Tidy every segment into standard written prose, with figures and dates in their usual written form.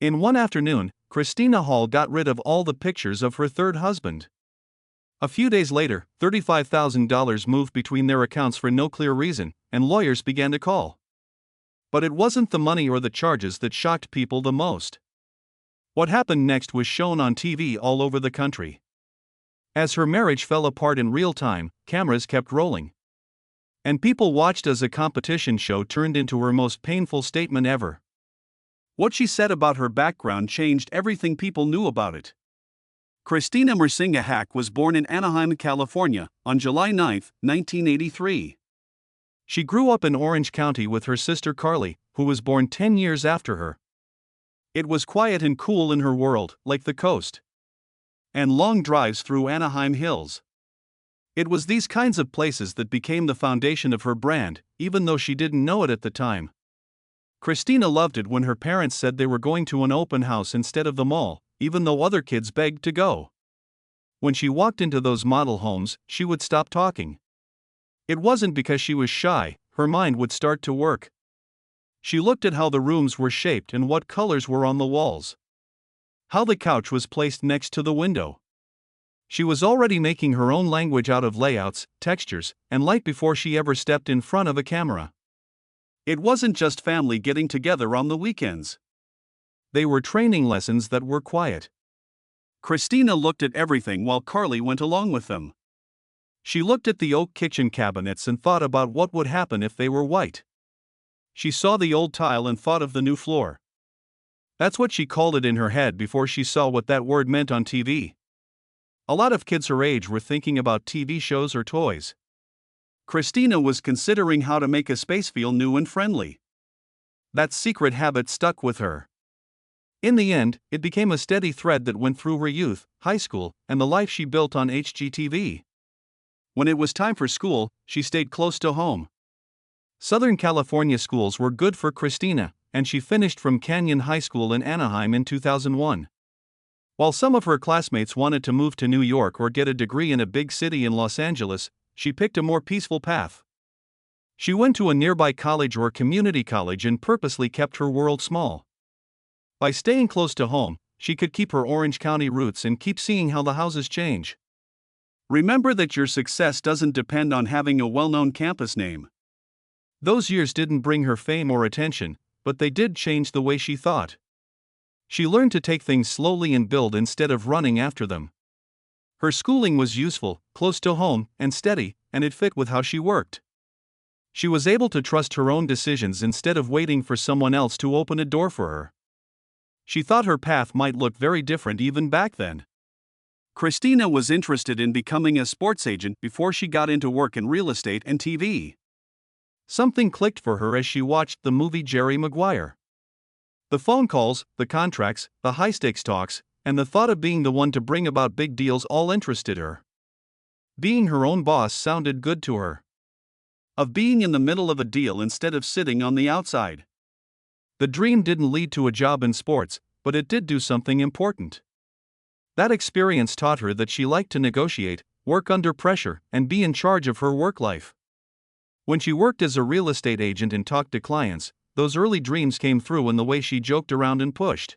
In one afternoon, Christina Hall got rid of all the pictures of her third husband. A few days later, $35,000 moved between their accounts for no clear reason, and lawyers began to call. But it wasn't the money or the charges that shocked people the most. What happened next was shown on TV all over the country. As her marriage fell apart in real time, cameras kept rolling. And people watched as a competition show turned into her most painful statement ever. What she said about her background changed everything people knew about it. Christina Hack was born in Anaheim, California, on July 9, 1983. She grew up in Orange County with her sister Carly, who was born 10 years after her. It was quiet and cool in her world, like the coast. And long drives through Anaheim Hills. It was these kinds of places that became the foundation of her brand, even though she didn't know it at the time. Christina loved it when her parents said they were going to an open house instead of the mall, even though other kids begged to go. When she walked into those model homes, she would stop talking. It wasn't because she was shy, her mind would start to work. She looked at how the rooms were shaped and what colors were on the walls. How the couch was placed next to the window. She was already making her own language out of layouts, textures, and light before she ever stepped in front of a camera. It wasn't just family getting together on the weekends. They were training lessons that were quiet. Christina looked at everything while Carly went along with them. She looked at the oak kitchen cabinets and thought about what would happen if they were white. She saw the old tile and thought of the new floor. That's what she called it in her head before she saw what that word meant on TV. A lot of kids her age were thinking about TV shows or toys. Christina was considering how to make a space feel new and friendly. That secret habit stuck with her. In the end, it became a steady thread that went through her youth, high school, and the life she built on HGTV. When it was time for school, she stayed close to home. Southern California schools were good for Christina, and she finished from Canyon High School in Anaheim in 2001. While some of her classmates wanted to move to New York or get a degree in a big city in Los Angeles, she picked a more peaceful path. She went to a nearby college or community college and purposely kept her world small. By staying close to home, she could keep her Orange County roots and keep seeing how the houses change. Remember that your success doesn't depend on having a well-known campus name. Those years didn't bring her fame or attention, but they did change the way she thought. She learned to take things slowly and build instead of running after them. Her schooling was useful, close to home, and steady, and it fit with how she worked. She was able to trust her own decisions instead of waiting for someone else to open a door for her. She thought her path might look very different even back then. Christina was interested in becoming a sports agent before she got into work in real estate and TV. Something clicked for her as she watched the movie Jerry Maguire. The phone calls, the contracts, the high-stakes talks, and the thought of being the one to bring about big deals all interested her. Being her own boss sounded good to her. Of being in the middle of a deal instead of sitting on the outside. The dream didn't lead to a job in sports, but it did do something important. That experience taught her that she liked to negotiate, work under pressure, and be in charge of her work life. When she worked as a real estate agent and talked to clients, those early dreams came through in the way she joked around and pushed.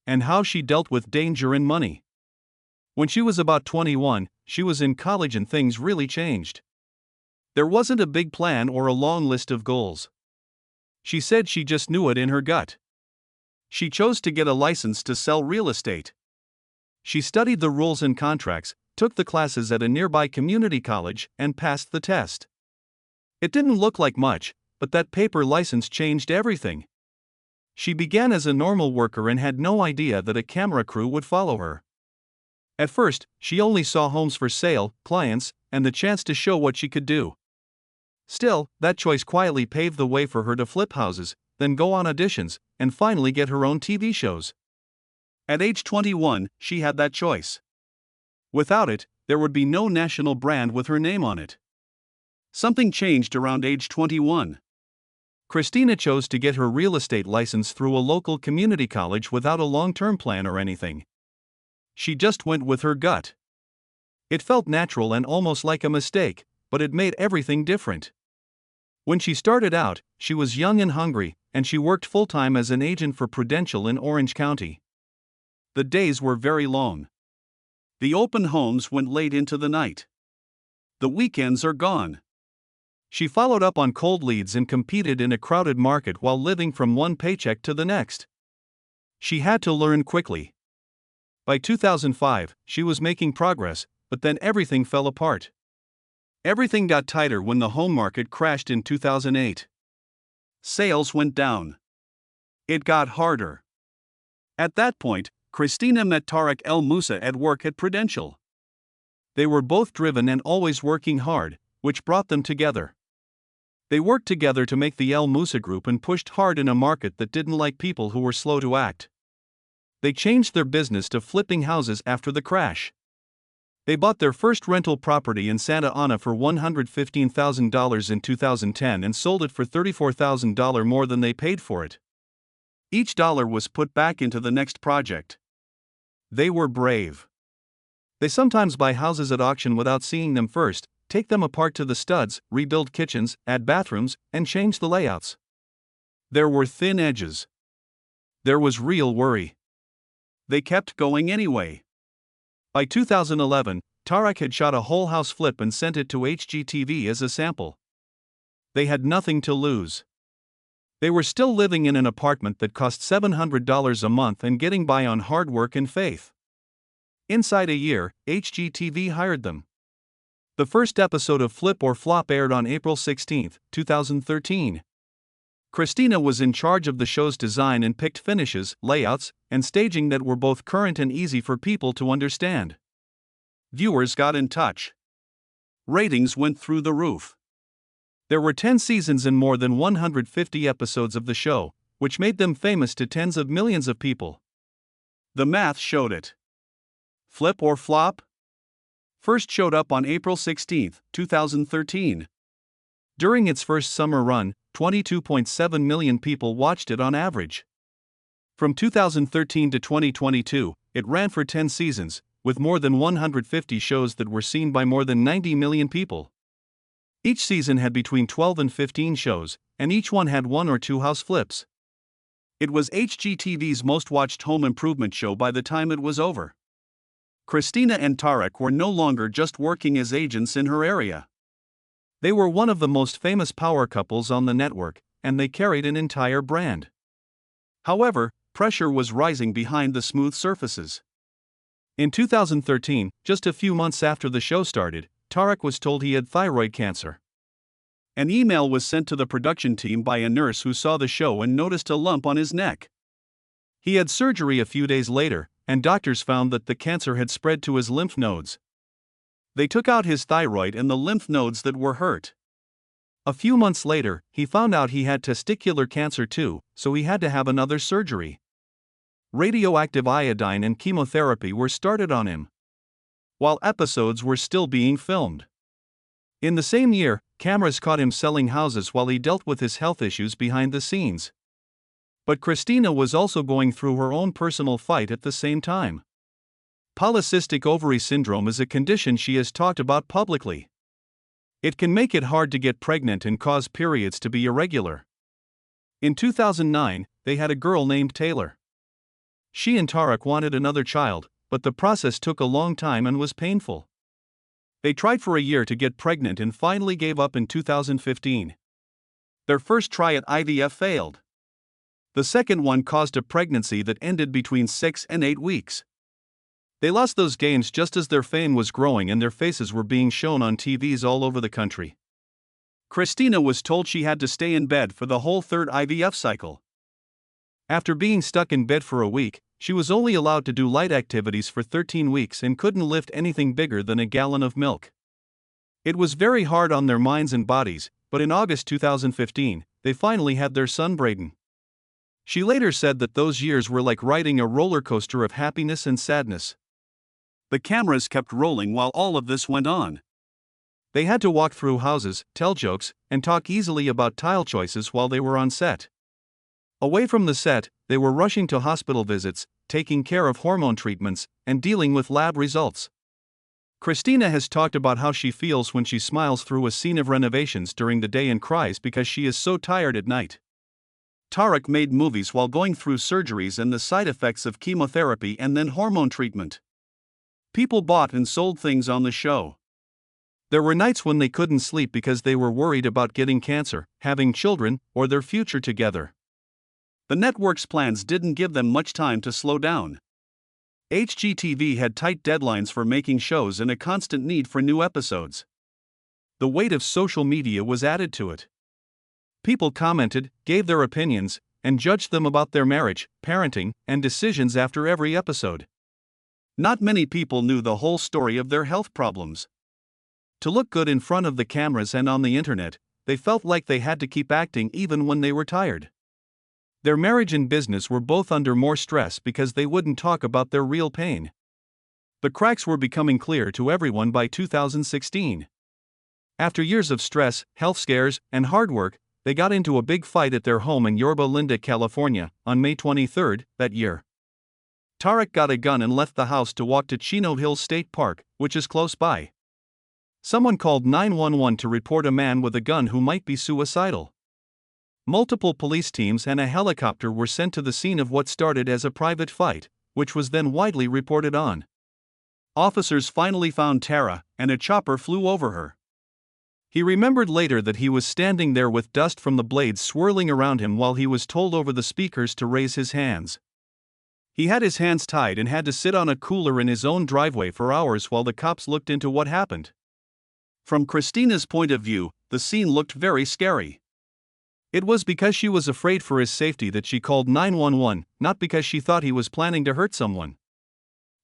And how she dealt with danger and money. When she was about 21, she was in college and things really changed. There wasn't a big plan or a long list of goals. She said she just knew it in her gut. She chose to get a license to sell real estate. She studied the rules and contracts, took the classes at a nearby community college, and passed the test. It didn't look like much, but that paper license changed everything. She began as a normal worker and had no idea that a camera crew would follow her. At first, she only saw homes for sale, clients, and the chance to show what she could do. Still, that choice quietly paved the way for her to flip houses, then go on auditions, and finally get her own TV shows. At age 21, she had that choice. Without it, there would be no national brand with her name on it. Something changed around age 21. Christina chose to get her real estate license through a local community college without a long-term plan or anything. She just went with her gut. It felt natural and almost like a mistake, but it made everything different. When she started out, she was young and hungry, and she worked full-time as an agent for Prudential in Orange County. The days were very long. The open homes went late into the night. The weekends are gone. She followed up on cold leads and competed in a crowded market while living from one paycheck to the next. She had to learn quickly. By 2005, she was making progress, but then everything fell apart. Everything got tighter when the home market crashed in 2008. Sales went down. It got harder. At that point, Christina met Tarek El Moussa at work at Prudential. They were both driven and always working hard, which brought them together. They worked together to make the El Moussa Group and pushed hard in a market that didn't like people who were slow to act. They changed their business to flipping houses after the crash. They bought their first rental property in Santa Ana for $115,000 in 2010 and sold it for $34,000 more than they paid for it. Each dollar was put back into the next project. They were brave. They sometimes buy houses at auction without seeing them first, take them apart to the studs, rebuild kitchens, add bathrooms, and change the layouts. There were thin edges. There was real worry. They kept going anyway. By 2011, Tarek had shot a whole house flip and sent it to HGTV as a sample. They had nothing to lose. They were still living in an apartment that cost $700 a month and getting by on hard work and faith. Inside a year, HGTV hired them. The first episode of Flip or Flop aired on April 16, 2013. Christina was in charge of the show's design and picked finishes, layouts, and staging that were both current and easy for people to understand. Viewers got in touch. Ratings went through the roof. There were 10 seasons and more than 150 episodes of the show, which made them famous to tens of millions of people. The math showed it. Flip or Flop? First showed up on April 16, 2013. During its first summer run, 22.7 million people watched it on average. From 2013 to 2022, it ran for 10 seasons, with more than 150 shows that were seen by more than 90 million people. Each season had between 12 and 15 shows, and each one had one or two house flips. It was HGTV's most watched home improvement show by the time it was over. Christina and Tarek were no longer just working as agents in her area. They were one of the most famous power couples on the network, and they carried an entire brand. However, pressure was rising behind the smooth surfaces. In 2013, just a few months after the show started, Tarek was told he had thyroid cancer. An email was sent to the production team by a nurse who saw the show and noticed a lump on his neck. He had surgery a few days later, and doctors found that the cancer had spread to his lymph nodes. They took out his thyroid and the lymph nodes that were hurt. A few months later, he found out he had testicular cancer too, so he had to have another surgery. Radioactive iodine and chemotherapy were started on him, while episodes were still being filmed. In the same year, cameras caught him selling houses while he dealt with his health issues behind the scenes. But Christina was also going through her own personal fight at the same time. Polycystic ovary syndrome is a condition she has talked about publicly. It can make it hard to get pregnant and cause periods to be irregular. In 2009, they had a girl named Taylor. She and Tarek wanted another child, but the process took a long time and was painful. They tried for a year to get pregnant and finally gave up in 2015. Their first try at IVF failed. The second one caused a pregnancy that ended between 6 and 8 weeks. They lost those gains just as their fame was growing and their faces were being shown on TVs all over the country. Christina was told she had to stay in bed for the whole third IVF cycle. After being stuck in bed for a week, she was only allowed to do light activities for 13 weeks and couldn't lift anything bigger than a gallon of milk. It was very hard on their minds and bodies, but in August 2015, they finally had their son Braden. She later said that those years were like riding a roller coaster of happiness and sadness. The cameras kept rolling while all of this went on. They had to walk through houses, tell jokes, and talk easily about tile choices while they were on set. Away from the set, they were rushing to hospital visits, taking care of hormone treatments, and dealing with lab results. Christina has talked about how she feels when she smiles through a scene of renovations during the day and cries because she is so tired at night. Tarek made movies while going through surgeries and the side effects of chemotherapy and then hormone treatment. People bought and sold things on the show. There were nights when they couldn't sleep because they were worried about getting cancer, having children, or their future together. The network's plans didn't give them much time to slow down. HGTV had tight deadlines for making shows and a constant need for new episodes. The weight of social media was added to it. People commented, gave their opinions, and judged them about their marriage, parenting, and decisions after every episode. Not many people knew the whole story of their health problems. To look good in front of the cameras and on the internet, they felt like they had to keep acting even when they were tired. Their marriage and business were both under more stress because they wouldn't talk about their real pain. The cracks were becoming clear to everyone by 2016. After years of stress, health scares, and hard work, they got into a big fight at their home in Yorba Linda, California, on May 23 that year. Tarek got a gun and left the house to walk to Chino Hills State Park, which is close by. Someone called 911 to report a man with a gun who might be suicidal. Multiple police teams and a helicopter were sent to the scene of what started as a private fight, which was then widely reported on. Officers finally found Tara, and a chopper flew over her. He remembered later that he was standing there with dust from the blades swirling around him while he was told over the speakers to raise his hands. He had his hands tied and had to sit on a cooler in his own driveway for hours while the cops looked into what happened. From Christina's point of view, the scene looked very scary. It was because she was afraid for his safety that she called 911, not because she thought he was planning to hurt someone.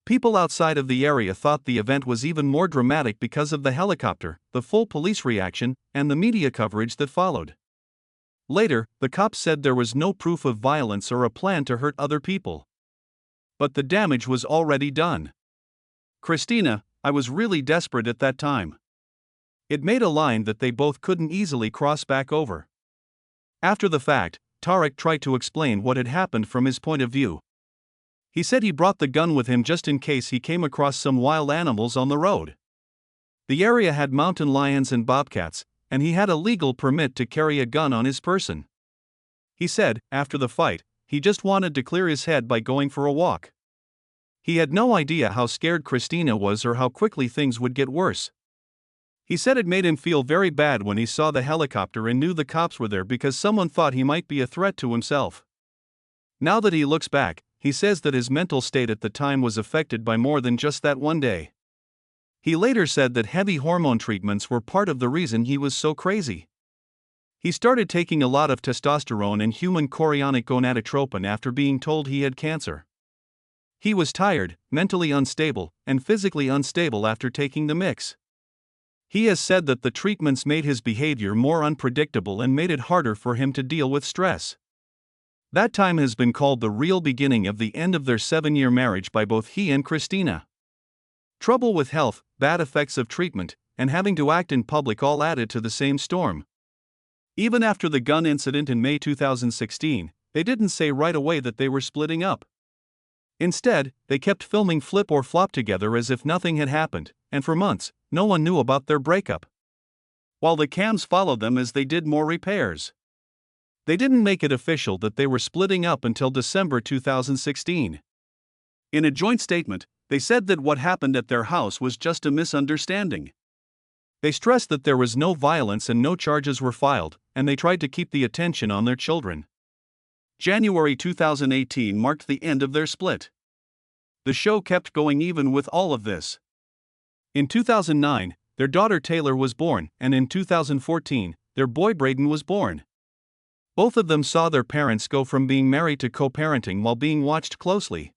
People outside of the area thought the event was even more dramatic because of the helicopter, the full police reaction, and the media coverage that followed. Later, the cops said there was no proof of violence or a plan to hurt other people. But the damage was already done. Christina, I was really desperate at that time. It made a line that they both couldn't easily cross back over. After the fact, Tarek tried to explain what had happened from his point of view. He said he brought the gun with him just in case he came across some wild animals on the road. The area had mountain lions and bobcats, and he had a legal permit to carry a gun on his person. He said, after the fight, he just wanted to clear his head by going for a walk. He had no idea how scared Christina was or how quickly things would get worse. He said it made him feel very bad when he saw the helicopter and knew the cops were there because someone thought he might be a threat to himself. Now that he looks back, he says that his mental state at the time was affected by more than just that one day. He later said that heavy hormone treatments were part of the reason he was so crazy. He started taking a lot of testosterone and human chorionic gonadotropin after being told he had cancer. He was tired, mentally unstable, and physically unstable after taking the mix. He has said that the treatments made his behavior more unpredictable and made it harder for him to deal with stress. That time has been called the real beginning of the end of their 7-year marriage by both he and Christina. Trouble with health, bad effects of treatment, and having to act in public all added to the same storm. Even after the gun incident in May 2016, they didn't say right away that they were splitting up. Instead, they kept filming Flip or Flop together as if nothing had happened, and for months, no one knew about their breakup. While the cams followed them as they did more repairs. They didn't make it official that they were splitting up until December 2016. In a joint statement, they said that what happened at their house was just a misunderstanding. They stressed that there was no violence and no charges were filed, and they tried to keep the attention on their children. January 2018 marked the end of their split. The show kept going even with all of this. In 2009, their daughter Taylor was born, and in 2014, their boy Braden was born. Both of them saw their parents go from being married to co-parenting while being watched closely.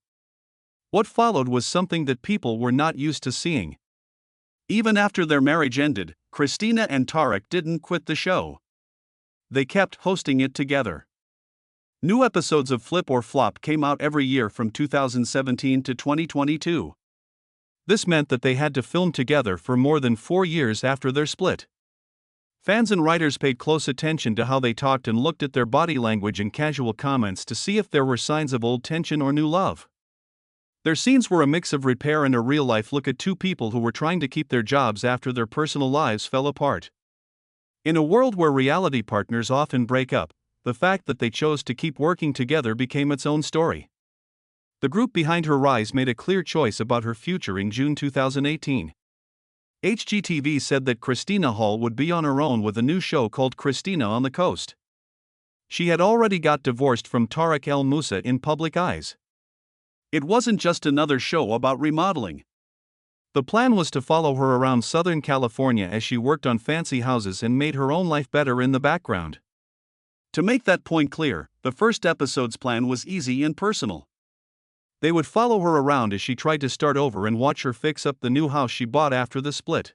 What followed was something that people were not used to seeing. Even after their marriage ended, Christina and Tarek didn't quit the show. They kept hosting it together. New episodes of Flip or Flop came out every year from 2017 to 2022. This meant that they had to film together for more than 4 years after their split. Fans and writers paid close attention to how they talked and looked at their body language and casual comments to see if there were signs of old tension or new love. Their scenes were a mix of repair and a real-life look at two people who were trying to keep their jobs after their personal lives fell apart. In a world where reality partners often break up, the fact that they chose to keep working together became its own story. The group behind her rise made a clear choice about her future in June 2018. HGTV said that Christina Hall would be on her own with a new show called Christina on the Coast. She had already got divorced from Tarek El Moussa in public eyes. It wasn't just another show about remodeling. The plan was to follow her around Southern California as she worked on fancy houses and made her own life better in the background. To make that point clear, the first episode's plan was easy and personal. They would follow her around as she tried to start over and watch her fix up the new house she bought after the split.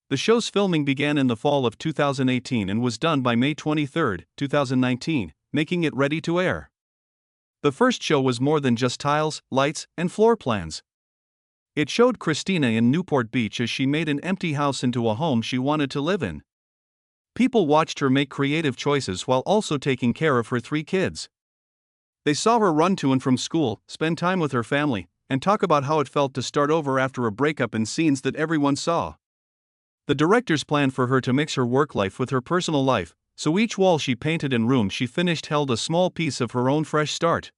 The show's filming began in the fall of 2018 and was done by May 23, 2019, making it ready to air. The first show was more than just tiles, lights, and floor plans. It showed Christina in Newport Beach as she made an empty house into a home she wanted to live in. People watched her make creative choices while also taking care of her 3 kids. They saw her run to and from school, spend time with her family, and talk about how it felt to start over after a breakup in scenes that everyone saw. The directors planned for her to mix her work life with her personal life, so each wall she painted and room she finished held a small piece of her own fresh start.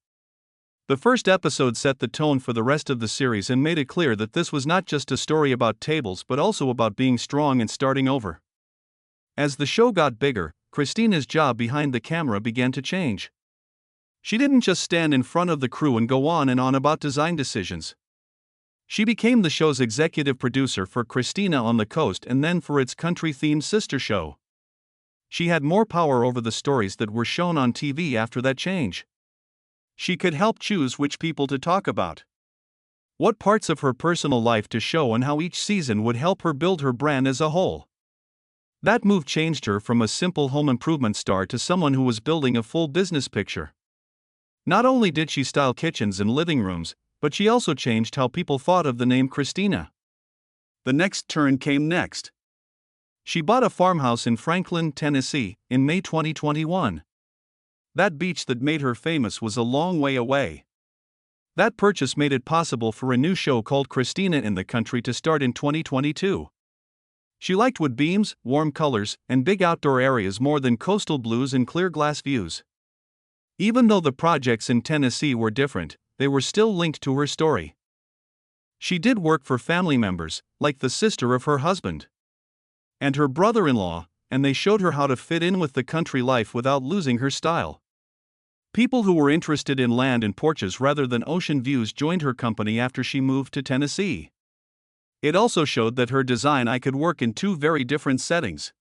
The first episode set the tone for the rest of the series and made it clear that this was not just a story about tables but also about being strong and starting over. As the show got bigger, Christina's job behind the camera began to change. She didn't just stand in front of the crew and go on and on about design decisions. She became the show's executive producer for Christina on the Coast and then for its country-themed sister show. She had more power over the stories that were shown on TV after that change. She could help choose which people to talk about, what parts of her personal life to show, and how each season would help her build her brand as a whole. That move changed her from a simple home improvement star to someone who was building a full business picture. Not only did she style kitchens and living rooms, but she also changed how people thought of the name Christina. The next turn came next. She bought a farmhouse in Franklin, Tennessee, in May 2021. That beach that made her famous was a long way away. That purchase made it possible for a new show called Christina in the Country to start in 2022. She liked wood beams, warm colors, and big outdoor areas more than coastal blues and clear glass views. Even though the projects in Tennessee were different, they were still linked to her story. She did work for family members, like the sister of her husband and her brother-in-law, and they showed her how to fit in with the country life without losing her style. People who were interested in land and porches rather than ocean views joined her company after she moved to Tennessee. It also showed that her design eye could work in 2 very different settings.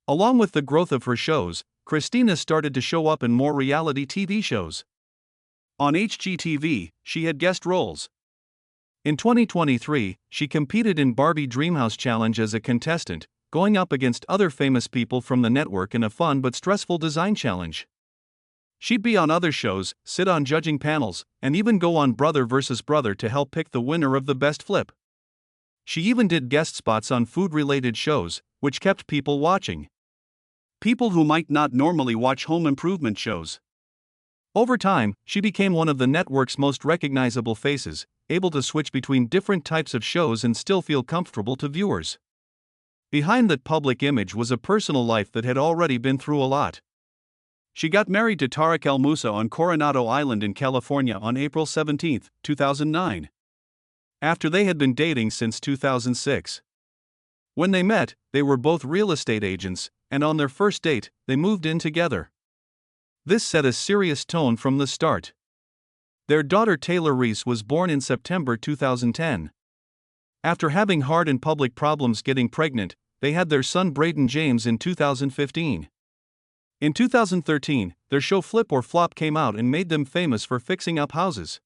Along with the growth of her shows, Christina started to show up in more reality TV shows. On HGTV, she had guest roles. In 2023, she competed in Barbie Dreamhouse Challenge as a contestant, going up against other famous people from the network in a fun but stressful design challenge. She'd be on other shows, sit on judging panels, and even go on Brother vs. Brother to help pick the winner of the best flip. She even did guest spots on food-related shows, which kept people watching. People who might not normally watch home improvement shows. Over time, she became one of the network's most recognizable faces, able to switch between different types of shows and still feel comfortable to viewers. Behind that public image was a personal life that had already been through a lot. She got married to Tarek El Moussa on Coronado Island in California on April 17, 2009. After they had been dating since 2006. When they met, they were both real estate agents, and on their first date, they moved in together. This set a serious tone from the start. Their daughter Taylor Reese was born in September 2010. After having hard and public problems getting pregnant, they had their son Braden James in 2015. In 2013, their show Flip or Flop came out and made them famous for fixing up houses.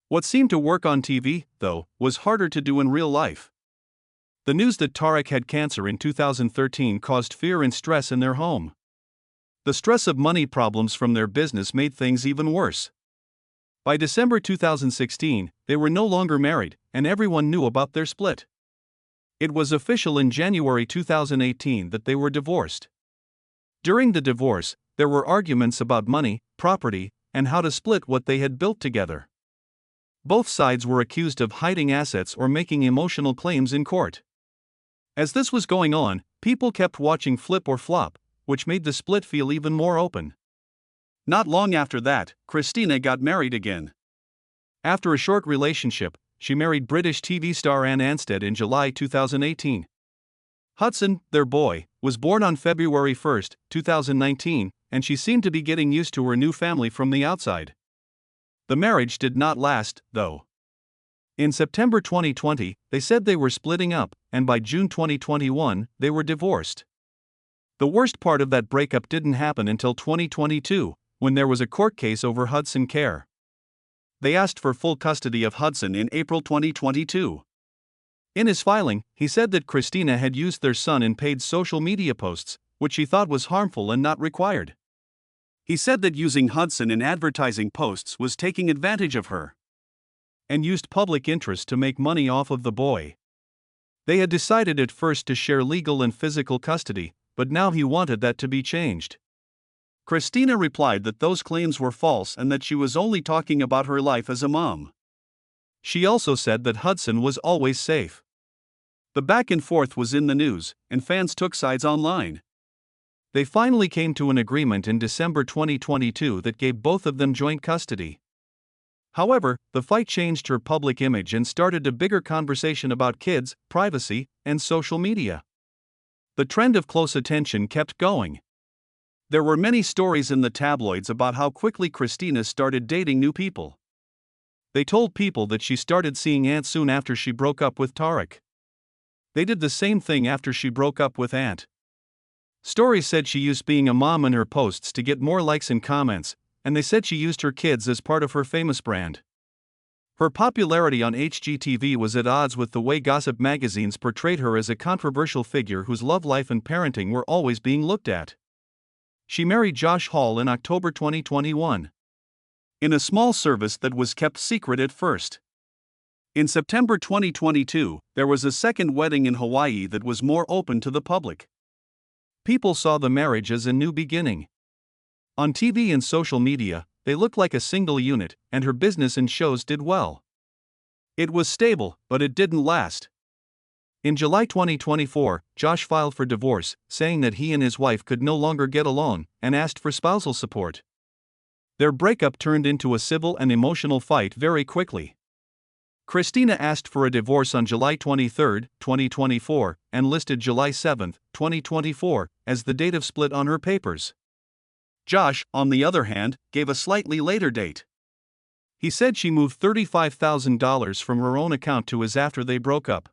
What seemed to work on TV, though, was harder to do in real life. The news that Tarek had cancer in 2013 caused fear and stress in their home. The stress of money problems from their business made things even worse. By December 2016, they were no longer married, and everyone knew about their split. It was official in January 2018 that they were divorced. During the divorce, there were arguments about money, property, and how to split what they had built together. Both sides were accused of hiding assets or making emotional claims in court. As this was going on, people kept watching Flip or Flop, which made the split feel even more open. Not long after that, Christina got married again. After a short relationship, she married British TV star Anne Anstead in July 2018. Hudson, their boy, was born on February 1, 2019, and she seemed to be getting used to her new family from the outside. The marriage did not last, though. In September 2020, they said they were splitting up, and by June 2021, they were divorced. The worst part of that breakup didn't happen until 2022, when there was a court case over Hudson care. They asked for full custody of Hudson in April 2022. In his filing, he said that Christina had used their son in paid social media posts, which he thought was harmful and not required. He said that using Hudson in advertising posts was taking advantage of her, and used public interest to make money off of the boy. They had decided at first to share legal and physical custody, but now he wanted that to be changed. Christina replied that those claims were false and that she was only talking about her life as a mom. She also said that Hudson was always safe. The back and forth was in the news, and fans took sides online. They finally came to an agreement in December 2022 that gave both of them joint custody. However, the fight changed her public image and started a bigger conversation about kids, privacy, and social media. The trend of close attention kept going. There were many stories in the tabloids about how quickly Christina started dating new people. They told people that she started seeing Ant soon after she broke up with Tarek. They did the same thing after she broke up with Ant. Stories said she used being a mom in her posts to get more likes and comments, and they said she used her kids as part of her famous brand. Her popularity on HGTV was at odds with the way gossip magazines portrayed her as a controversial figure whose love life and parenting were always being looked at. She married Josh Hall in October 2021. In a small service that was kept secret at first. In September 2022, there was a second wedding in Hawaii that was more open to the public. People saw the marriage as a new beginning. On TV and social media, they looked like a single unit, and her business and shows did well. It was stable, but it didn't last. In July 2024, Josh filed for divorce, saying that he and his wife could no longer get along, and asked for spousal support. Their breakup turned into a civil and emotional fight very quickly. Christina asked for a divorce on July 23, 2024, and listed July 7, 2024, as the date of split on her papers. Josh, on the other hand, gave a slightly later date. He said she moved $35,000 from her own account to his after they broke up.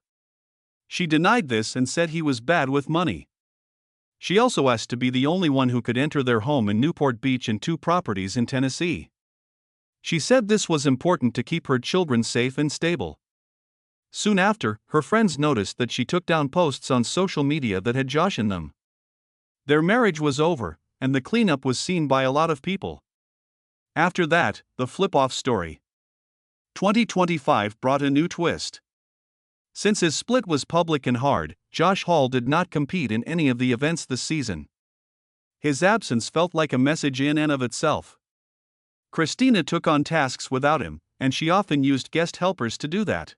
She denied this and said he was bad with money. She also asked to be the only one who could enter their home in Newport Beach and 2 properties in Tennessee. She said this was important to keep her children safe and stable. Soon after, her friends noticed that she took down posts on social media that had Josh in them. Their marriage was over, and the cleanup was seen by a lot of people. After that, the flip-off story. 2025 brought a new twist. Since his split was public and hard, Josh Hall did not compete in any of the events this season. His absence felt like a message in and of itself. Christina took on tasks without him, and she often used guest helpers to do that.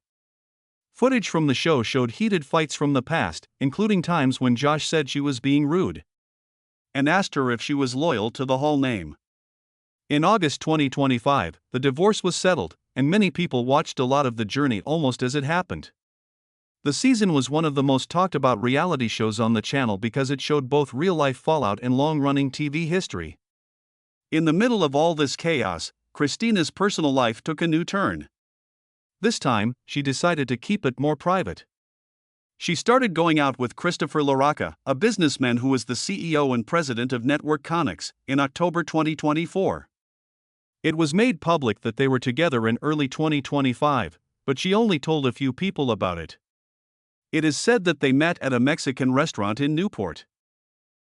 Footage from the show showed heated fights from the past, including times when Josh said she was being rude and asked her if she was loyal to the Hall name. In August 2025, the divorce was settled, and many people watched a lot of the journey almost as it happened. The season was one of the most talked about reality shows on the channel because it showed both real-life fallout and long-running TV history. In the middle of all this chaos, Christina's personal life took a new turn. This time, she decided to keep it more private. She started going out with Christopher LaRocca, a businessman who was the CEO and president of Network Connix, in October 2024. It was made public that they were together in early 2025, but she only told a few people about it. It is said that they met at a Mexican restaurant in Newport.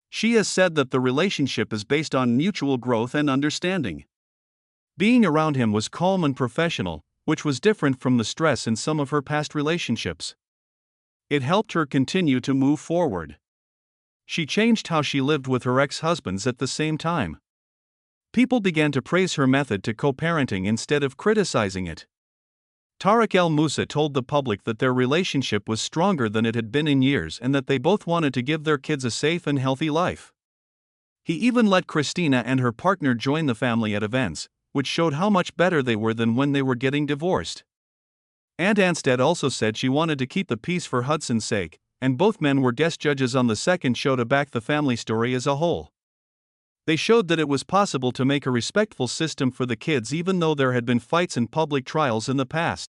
She has said that the relationship is based on mutual growth and understanding. Being around him was calm and professional, which was different from the stress in some of her past relationships. It helped her continue to move forward. She changed how she lived with her ex-husbands at the same time. People began to praise her method to co-parenting instead of criticizing it. Tariq El Moussa told the public that their relationship was stronger than it had been in years and that they both wanted to give their kids a safe and healthy life. He even let Christina and her partner join the family at events, which showed how much better they were than when they were getting divorced. Aunt Anstead also said she wanted to keep the peace for Hudson's sake, and both men were guest judges on the second show to back the family story as a whole. They showed that it was possible to make a respectful system for the kids even though there had been fights and public trials in the past.